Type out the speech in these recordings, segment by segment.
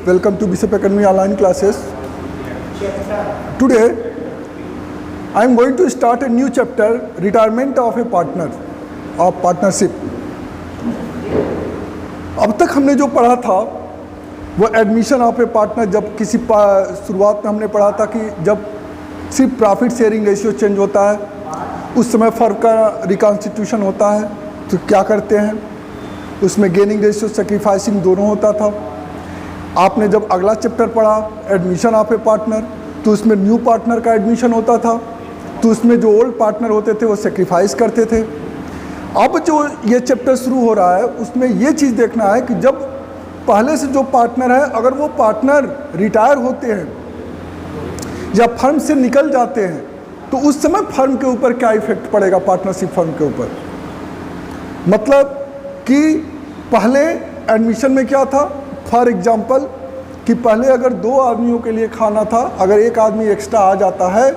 Welcome to Bishop Academy online classes. Today, I am going to start a new chapter, retirement of a partner, of partnership. अब तक हमने जो पढ़ा था वो एडमिशन ऑफ ए पार्टनर, जब किसी शुरुआत में हमने पढ़ा था कि जब सिर्फ प्रॉफिट शेयरिंग रेशियो चेंज होता है उस समय फर्म का रिकॉन्स्टिट्यूशन होता है, तो क्या करते हैं उसमें गेनिंग रेशियो सेक्रीफाइसिंग दोनों होता था। आपने जब अगला चैप्टर पढ़ा एडमिशन ऑफ ए पार्टनर, तो उसमें न्यू पार्टनर का एडमिशन होता था, तो उसमें जो ओल्ड पार्टनर होते थे वो सेक्रीफाइस करते थे। अब जो ये चैप्टर शुरू हो रहा है उसमें ये चीज़ देखना है कि जब पहले से जो पार्टनर है अगर वो पार्टनर रिटायर होते हैं या फर्म से निकल जाते हैं तो उस समय फर्म के ऊपर क्या इफेक्ट पड़ेगा, पार्टनरशिप फर्म के ऊपर। मतलब कि पहले एडमिशन में क्या था, फॉर एग्जांपल कि पहले अगर दो आदमियों के लिए खाना था, अगर एक आदमी एक्स्ट्रा आ जाता है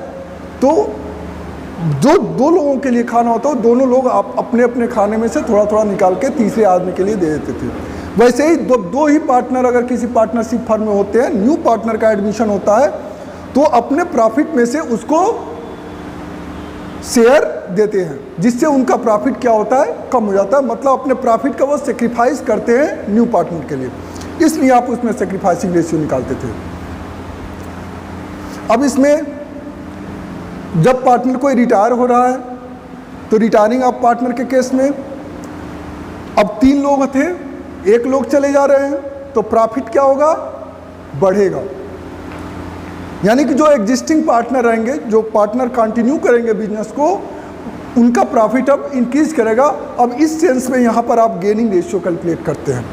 तो जो दो लोगों के लिए खाना होता है दोनों लोग अपने अपने खाने में से थोड़ा थोड़ा निकाल के तीसरे आदमी के लिए दे देते थे। वैसे ही दो ही पार्टनर अगर किसी पार्टनरशिप फर्म में होते हैं, न्यू पार्टनर का एडमिशन होता है तो अपने प्रॉफिट में से उसको शेयर देते हैं, जिससे उनका प्रॉफिट क्या होता है, कम हो जाता है। मतलब अपने प्रॉफिट का वो सेक्रीफाइस करते हैं न्यू पार्टनर के लिए, इसलिए आप उसमें सेक्रीफाइसिंग रेशियो निकालते थे। अब इसमें जब पार्टनर कोई रिटायर हो रहा है तो रिटायरिंग ऑफ पार्टनर के केस में अब 3 लोग थे, 1 लोग चले जा रहे हैं तो प्रॉफिट क्या होगा, बढ़ेगा। यानी कि जो एग्जिस्टिंग पार्टनर रहेंगे, जो पार्टनर कंटिन्यू करेंगे बिजनेस को, उनका प्रॉफिट अब इंक्रीज करेगा। अब इस सेंस में यहाँ पर आप गेनिंग रेशियो कैलकुलेट करते हैं।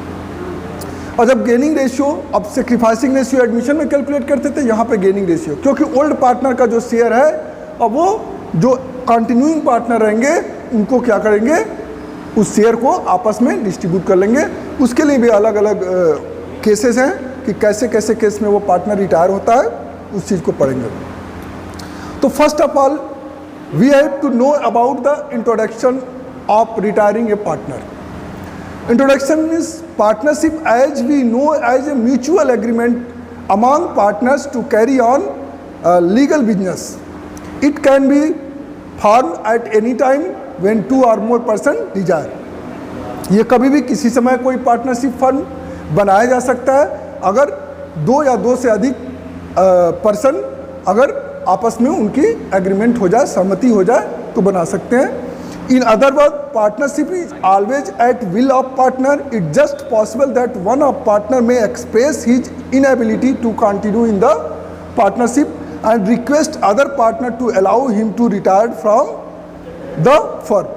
और जब गेनिंग रेशियो, अब सेक्रीफाइसिंग रेशियो एडमिशन में कैलकुलेट करते थे, यहाँ पे गेनिंग रेशियो, क्योंकि ओल्ड पार्टनर का जो शेयर है अब वो जो कंटिन्यूइंग पार्टनर रहेंगे उनको क्या करेंगे, उस शेयर को आपस में डिस्ट्रीब्यूट कर लेंगे। उसके लिए भी अलग अलग केसेस हैं कि कैसे कैसे केस में वो पार्टनर रिटायर होता है, उस चीज़ को पढ़ेंगे। तो first of all we have to know about the introduction of retiring a partner. Introduction is partnership as we know as a mutual agreement among partners to carry on legal business. It can be formed at any time when 2 or more person desire. ये कभी भी किसी समय कोई partnership firm बनाया जा सकता है अगर 2 या 2 से अधिक पर्सन अगर आपस में उनकी एग्रीमेंट हो जाए, सहमति हो जाए तो बना सकते हैं। In other words, partnership is always at will of partner. It's just possible that one of partner may express his inability to continue in the partnership and request other partner to allow him to retire from the firm.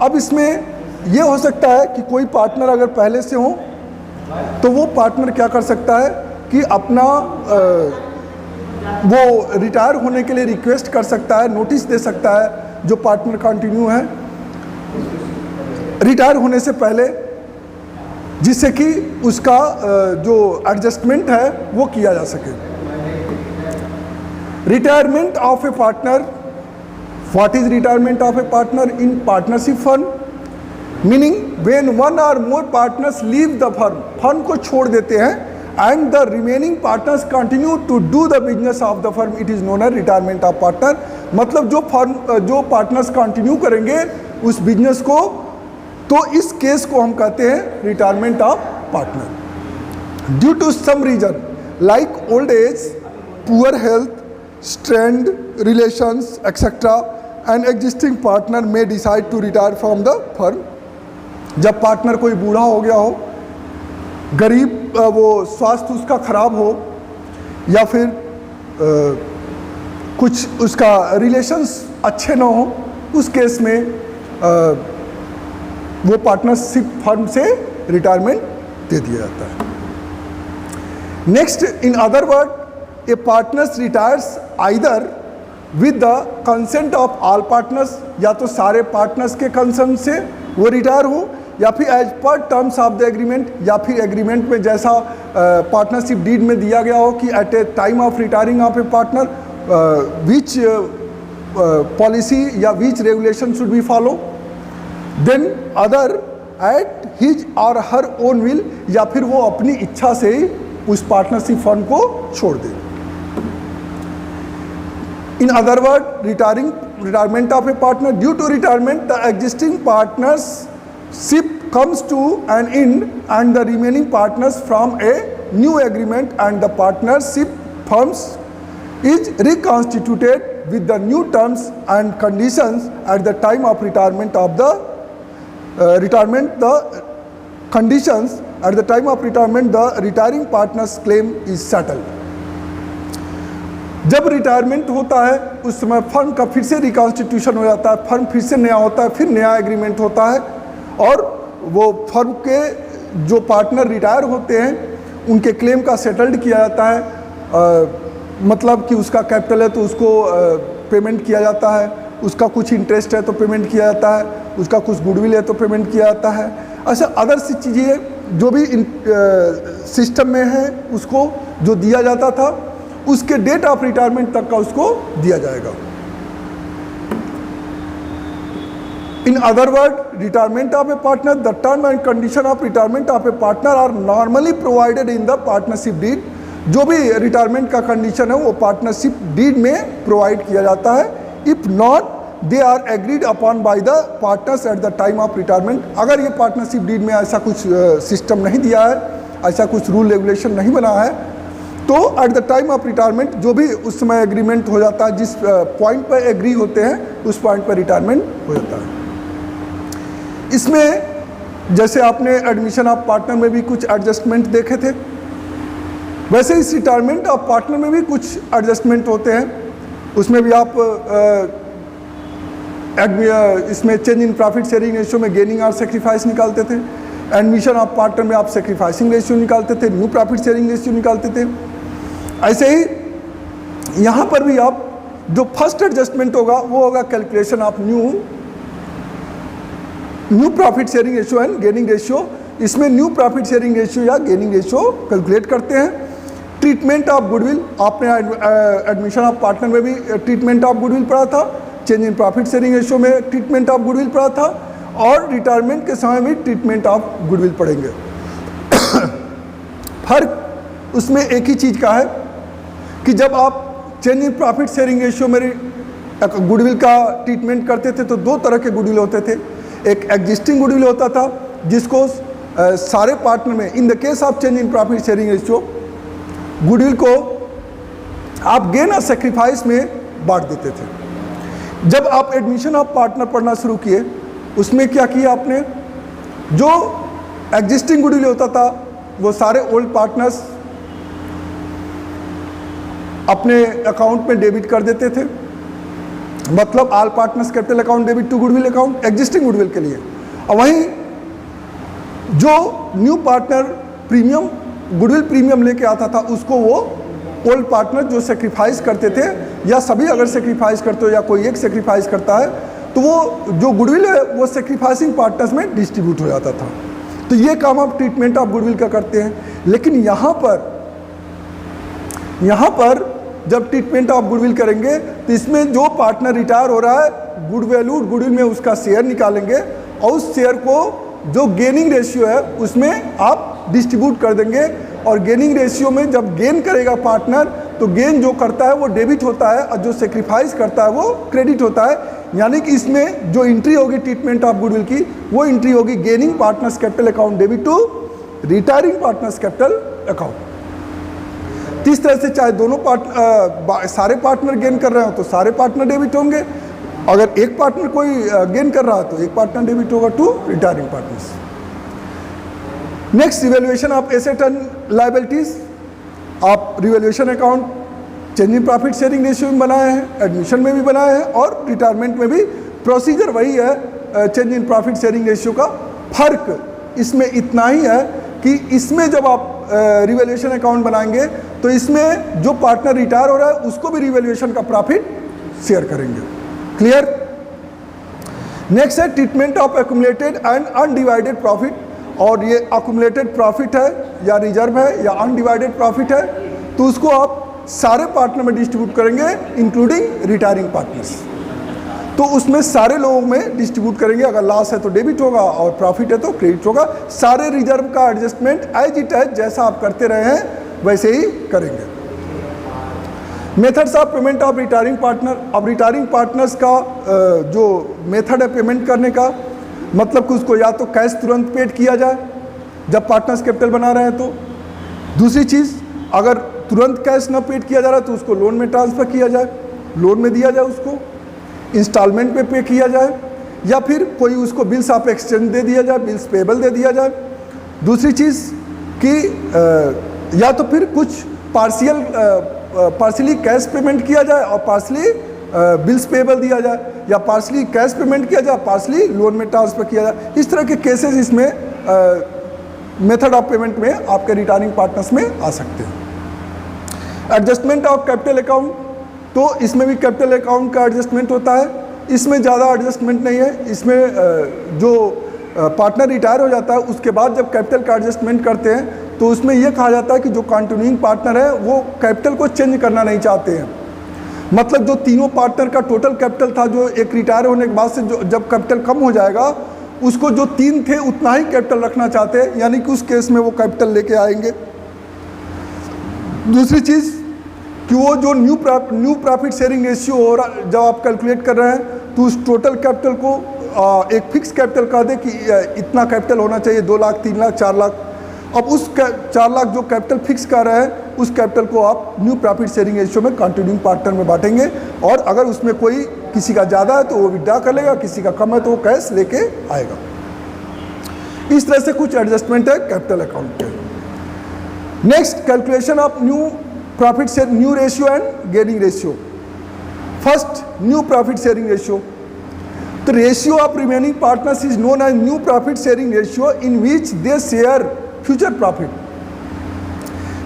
अब इसमें ये हो सकता है कि कोई partner अगर पहले से हो तो वो पार्टनर क्या कर सकता है कि अपना वो रिटायर होने के लिए रिक्वेस्ट कर सकता है, नोटिस दे सकता है जो पार्टनर कंटिन्यू है रिटायर होने से पहले, जिससे कि उसका जो एडजस्टमेंट है वो किया जा सके। Retirement of a partner, what is retirement of a partner in partnership firm? Meaning when 1 or more partners leave the firm, firm को छोड़ देते हैं, and the remaining partners continue to do the business of the firm, it is known as retirement of partner. मतलब जो partners continue करेंगे उस business को, तो इस केस को हम कहते हैं retirement of partner. Due to some reason like old age, poor health, strained relations etcetera, and existing partner में decide to retire from the firm. जब पार्टनर कोई बूढ़ा हो गया हो, गरीब, वो स्वास्थ्य उसका खराब हो, या फिर कुछ उसका रिलेशंस अच्छे ना हो, उस केस में वो पार्टनरशिप फर्म से रिटायरमेंट दे दिया जाता है। Next, in other word, A partners retires either with the consent of all partners, या तो सारे पार्टनर्स के कंसेंट से वो रिटायर हो, या फिर as per terms of the agreement, या फिर एग्रीमेंट में जैसा पार्टनरशिप डीड में दिया गया हो कि at a time of retiring of a partner which policy या which regulation should be follow, then other at his or her own will, या फिर वो अपनी इच्छा से ही उस पार्टनरशिप फर्म को छोड़ दे। In other word, retirement of a partner, due to retirement the existing partnership comes to an end and the remaining partners from a new agreement and the partnership firms is reconstituted with the new terms and conditions at the time of retirement of the the conditions at the time of retirement the retiring partner's claim is settled। जब retirement होता है उस समय firm का फिर से reconstitution हो जाता है, फर्म फिर से नया होता है, फिर नया एग्रीमेंट होता है और वो फर्म के जो पार्टनर रिटायर होते हैं उनके क्लेम का सेटल्ड किया जाता है। मतलब कि उसका कैपिटल है तो उसको पेमेंट किया जाता है, उसका कुछ इंटरेस्ट है तो पेमेंट किया जाता है, उसका कुछ गुडविल है तो पेमेंट किया जाता है। ऐसे अदर सी चीज़ें जो भी सिस्टम में है उसको जो दिया जाता था उसके डेट ऑफ रिटायरमेंट तक का उसको दिया जाएगा। In other words, retirement of a partner, the term and condition of retirement of a partner are normally provided in the partnership deed। जो भी रिटायरमेंट का कंडीशन है वो पार्टनरशिप डीड में प्रोवाइड किया जाता है। If not they are agreed upon by the partners at the time of retirement. अगर ये पार्टनरशिप डीड में ऐसा कुछ सिस्टम नहीं दिया है, ऐसा कुछ रूल रेगुलेशन नहीं बना है, तो eight the time of retirement जो भी उस समय एग्रीमेंट हो जाता है, जिस पॉइंट पर एग्री होते हैं उस पॉइंट पर रिटायरमेंट हो जाता है। इसमें जैसे आपने एडमिशन ऑफ पार्टनर में भी कुछ एडजस्टमेंट देखे थे, वैसे इस रिटायरमेंट ऑफ पार्टनर में भी कुछ एडजस्टमेंट होते हैं। उसमें भी आप इसमें change in profit sharing ratio में गेनिंग और सेक्रीफाइस निकालते थे। एडमिशन ऑफ पार्टनर में आप सेक्रीफाइसिंग रेशियो निकालते थे, न्यू प्रॉफिट शेयरिंग रेशियो निकालते थे। ऐसे ही यहाँ पर भी आप जो फर्स्ट एडजस्टमेंट होगा वो होगा calculation of new profit sharing ratio and gaining ratio. इसमें न्यू प्रॉफिट शेयरिंग रेशियो या गेनिंग रेशियो कैलकुलेट करते हैं। ट्रीटमेंट ऑफ गुडविल, आपने एडमिशन ऑफ पार्टनर में भी ट्रीटमेंट ऑफ गुडविल पढ़ा था, change in profit sharing ratio में ट्रीटमेंट ऑफ गुडविल पढ़ा था और रिटायरमेंट के समय भी ट्रीटमेंट ऑफ गुडविल पढ़ेंगे। फर्क उसमें एक ही चीज़ का है कि जब आप change in profit sharing ratio में गुडविल का ट्रीटमेंट करते थे तो दो तरह के गुडविल होते थे। एक एग्जिस्टिंग गुडविल होता था जिसको सारे पार्टनर में, in the case of change in profit sharing ratio, goodwill को आप गेन और सेक्रीफाइस में बांट देते थे। जब आप एडमिशन ऑफ पार्टनर पढ़ना शुरू किए उसमें क्या किया आपने, जो एग्जिस्टिंग गुडविल होता था वो सारे ओल्ड पार्टनर्स अपने अकाउंट में डेबिट कर देते थे। मतलब all partners capital account debit to goodwill account existing goodwill के लिए। और वहीं जो new partner premium goodwill premium लेके आता था उसको वो ओल्ड पार्टनर जो सेक्रीफाइस करते थे, या सभी अगर सेक्रीफाइस करते हो या कोई एक सेक्रीफाइस करता है तो वो जो गुडविल है वो सेक्रीफाइसिंग पार्टनर्स में डिस्ट्रीब्यूट हो जाता था। तो ये काम आप ट्रीटमेंट ऑफ गुडविल का करते हैं। लेकिन यहाँ पर जब ट्रीटमेंट ऑफ गुडविल करेंगे तो इसमें जो पार्टनर रिटायर हो रहा है गुडविल में उसका शेयर निकालेंगे और उस शेयर को जो गेनिंग रेशियो है उसमें आप डिस्ट्रीब्यूट कर देंगे। और गेनिंग रेशियो में जब गेन करेगा पार्टनर तो गेन जो करता है वो डेबिट होता है और जो सेक्रीफाइस करता है वो क्रेडिट होता है। यानी कि इसमें जो एंट्री होगी ट्रीटमेंट ऑफ गुडविल की वो एंट्री होगी gaining partners capital account debit to retiring partners capital account. इस तरह से चाहे दोनों सारे पार्टनर गेन कर रहे हो तो सारे पार्टनर डेबिट होंगे, अगर एक पार्टनर कोई गेन कर रहा है तो एक पार्टनर डेबिट होगा to retiring partners. Next, revaluation of asset and liabilities. आप revaluation account change in profit sharing ratio में बनाए हैं, एडमिशन में भी बनाए हैं और रिटायरमेंट में भी प्रोसीजर वही है change in profit sharing ratio का। फर्क इसमें इतना ही है कि इसमें जब आप रिवैल्यूएशन अकाउंट बनाएंगे तो इसमें जो पार्टनर रिटायर हो रहा है उसको भी रिवैल्यूएशन का प्रॉफिट शेयर करेंगे। क्लियर? नेक्स्ट है treatment of accumulated and undivided profit. और ये एक्यूमुलेटेड प्रॉफिट है या रिजर्व है या अनडिवाइडेड प्रॉफिट है तो उसको आप सारे पार्टनर में डिस्ट्रीब्यूट करेंगे इंक्लूडिंग रिटायरिंग पार्टनर्स। तो उसमें सारे लोगों में डिस्ट्रीब्यूट करेंगे, अगर लॉस है तो डेबिट होगा और प्रॉफिट है तो क्रेडिट होगा। सारे रिजर्व का एडजस्टमेंट एज इट एज जैसा आप करते रहे हैं वैसे ही करेंगे। Methods of payment of retiring partner. अब रिटायरिंग पार्टनर्स का जो मेथड है पेमेंट करने का, मतलब कि उसको या तो कैश तुरंत पेड किया जाए जब पार्टनर्स कैपिटल बना रहे हैं तो, दूसरी चीज़ अगर तुरंत कैश ना पेड किया जा रहा है तो उसको लोन में ट्रांसफ़र किया जाए, लोन में दिया जाए, उसको इंस्टॉलमेंट में पे किया जाए, या फिर कोई उसको बिल्स ऑफ एक्सचेंज दे दिया जाए, बिल्स पेबल दे दिया जाए। दूसरी चीज़ कि या तो फिर कुछ पार्शियली कैश पेमेंट किया जाए और पार्शियली बिल्स पेबल दिया जाए, या पार्शियली कैश पेमेंट किया जाए, पार्शियली लोन में ट्रांसफ़र किया जाए। इस तरह के केसेस इसमें मेथड ऑफ पेमेंट में आपके रिटायरिंग पार्टनर्स में आ सकते हैं। एडजस्टमेंट ऑफ कैपिटल अकाउंट, तो इसमें भी कैपिटल अकाउंट का एडजस्टमेंट होता है। इसमें ज़्यादा एडजस्टमेंट नहीं है। इसमें जो पार्टनर रिटायर हो जाता है उसके बाद जब कैपिटल का एडजस्टमेंट करते हैं तो उसमें यह कहा जाता है कि जो कंटिन्यूइंग पार्टनर है वो कैपिटल को चेंज करना नहीं चाहते हैं। मतलब जो तीनों पार्टनर का टोटल कैपिटल था, जो एक रिटायर होने के बाद से जो जब कैपिटल कम हो जाएगा उसको जो तीन थे उतना ही कैपिटल रखना चाहते हैं, यानी कि उस केस में वो कैपिटल लेके आएंगे। दूसरी चीज़ कि वो जो न्यू प्रॉफिट शेयरिंग रेशियो हो रहा, जब आप कैलकुलेट कर रहे हैं तो उस टोटल कैपिटल को एक फिक्स कैपिटल कह दे कि इतना कैपिटल होना चाहिए, 2 लाख, 3 लाख, 4 लाख। अब उस 4 लाख जो कैपिटल फिक्स कर रहे हैं उस कैपिटल को आप न्यू प्रॉफिट शेयरिंग रेशियो में कंटिन्यूइंग पार्टनर में बांटेंगे, और अगर उसमें कोई किसी का ज़्यादा है तो वो विड्रॉ कर लेगा, किसी का कम है तो वो कैश लेके आएगा। इस तरह से कुछ एडजस्टमेंट है कैपिटल अकाउंट के। Next, calculation of new profit share, new ratio and gaining ratio. First, new profit sharing ratio. The ratio of remaining partners is known as new profit sharing ratio in which they share future profit,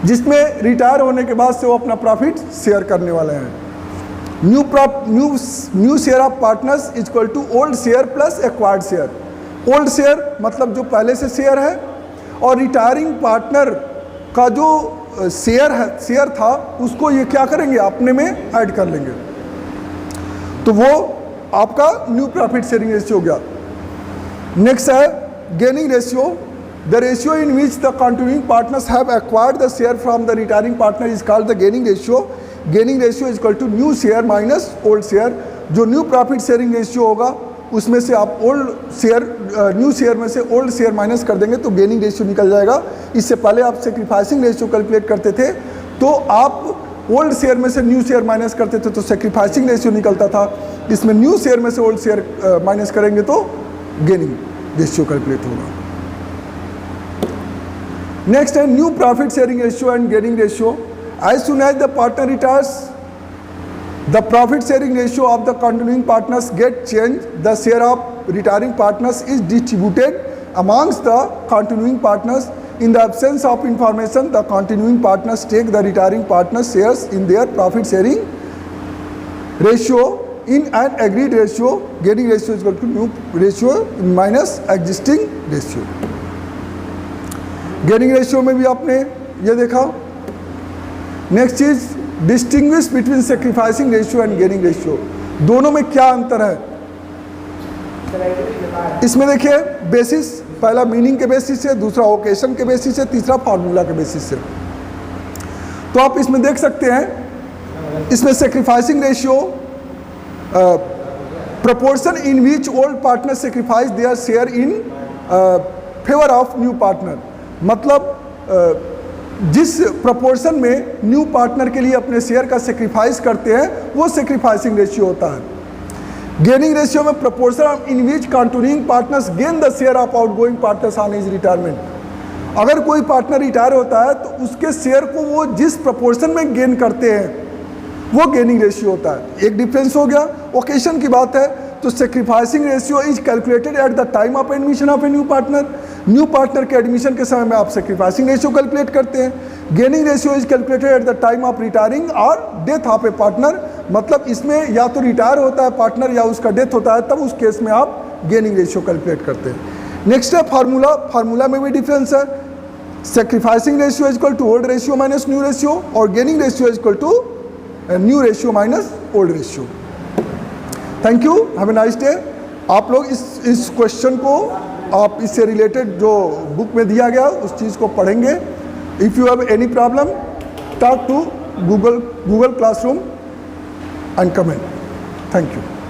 जिसमें retire होने के बाद से वो अपना profit share करने वाले हैं। New share of partners is equal to old share plus acquired share. Old share मतलब जो पहले से शेयर है, और रिटायरिंग पार्टनर का जो शेयर था उसको ये क्या करेंगे, अपने में ऐड कर लेंगे, तो वो आपका न्यू प्रॉफिट शेयरिंग रेशियो हो गया। नेक्स्ट है gaining ratio. The ratio in which the continuing partners have acquired the share from the retiring partner is called the gaining ratio. Gaining ratio is equal to new share minus old share. जो new profit sharing ratio होगा उसमें से आप new share में से old share minus कर देंगे तो गेनिंग रेशियो निकल जाएगा। इससे पहले आप सेक्रीफाइसिंग रेशियो कैलकुलेट करते थे तो आप ओल्ड शेयर में से न्यू शेयर माइनस करते थे तो सेक्रीफाइसिंग रेशियो निकलता था। इसमें न्यू शेयर में से ओल्ड शेयर माइनस करेंगे तो गेनिंग रेशियो कैलकुलेट होगा। नेक्स्ट है new profit sharing ratio and gaining ratio. As soon as the partner retires the profit sharing ratio of the continuing partners get change. The share of retiring partners is distributed amongst the continuing partners. In the absence of information, the continuing partners take the retiring partners' shares in their profit sharing ratio in an agreed ratio. Gaining ratio is equal to new ratio minus existing ratio. Gaining ratio में भी आपने ये देखा। Next चीज, distinguish between sacrificing ratio and gaining ratio. दोनों में क्या अंतर है इसमें देखिए। बेसिस, पहला मीनिंग के बेसिस से, दूसरा ओकेशन के बेसिस से, तीसरा फार्मूला के बेसिस से। तो आप इसमें देख सकते हैं, इसमें sacrificing ratio proportion in which old partners sacrifice their share in favor of new partner। मतलब जिस प्रोपोर्शन में न्यू पार्टनर के लिए अपने शेयर का सेक्रीफाइस करते हैं वो सेक्रीफाइसिंग रेशियो होता है। गेनिंग रेशियो में proportion in which continuing partners gain the share of outgoing partners on his retirement. अगर कोई पार्टनर रिटायर होता है तो उसके शेयर को वो जिस प्रोपोर्शन में गेन करते हैं वो गेनिंग रेशियो होता है। एक डिफरेंस हो गया। ओकेशन की बात है तो sacrificing ratio is calculated at the time of admission of a new partner. New partner के एडमिशन के समय में आप सेक्रीफाइसिंग रेशियो कैलकुलेट करते हैं। Gaining ratio is calculated at the time of retiring और डेथ ऑफ ए पार्टनर। मतलब इसमें या तो रिटायर होता है पार्टनर या उसका डेथ होता है, तब उस केस में आप गेनिंग रेशियो कैलकुलेट करते हैं। नेक्स्ट है फार्मूला। फार्मूला में भी डिफरेंस है। Sacrificing ratio is equal to old ratio minus new ratio, और gaining ratio is equal to new ratio minus old ratio. Thank you, have a nice day. आप लोग इस क्वेश्चन को आप इससे रिलेटेड जो बुक में दिया गया उस चीज़ को पढ़ेंगे If you have any problem, talk to Google Classroom and comment. Thank you.